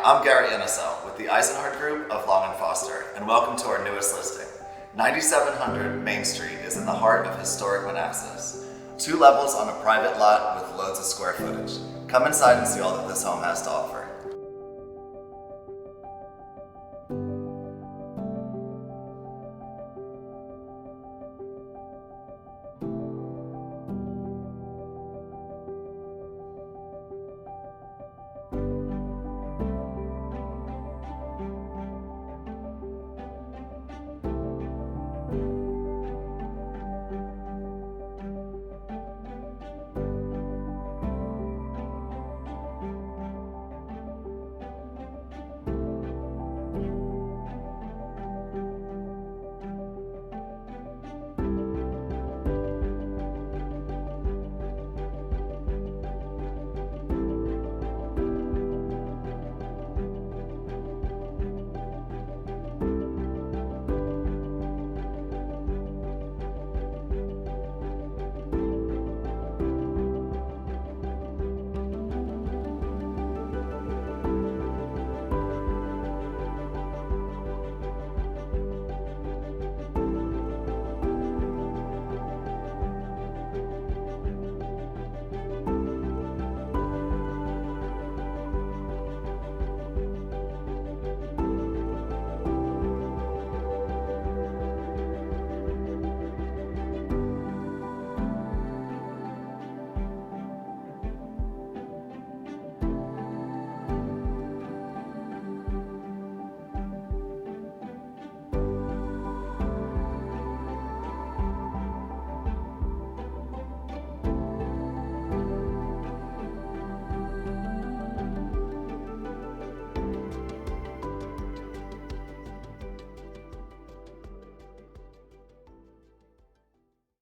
I'm Gary Innisell with the Eisenhardt Group of Long & Foster, and welcome to our newest listing. 9700 Main Street is in the heart of historic Manassas. 2 levels on a private lot with loads of square footage. Come inside and see all that this home has to offer.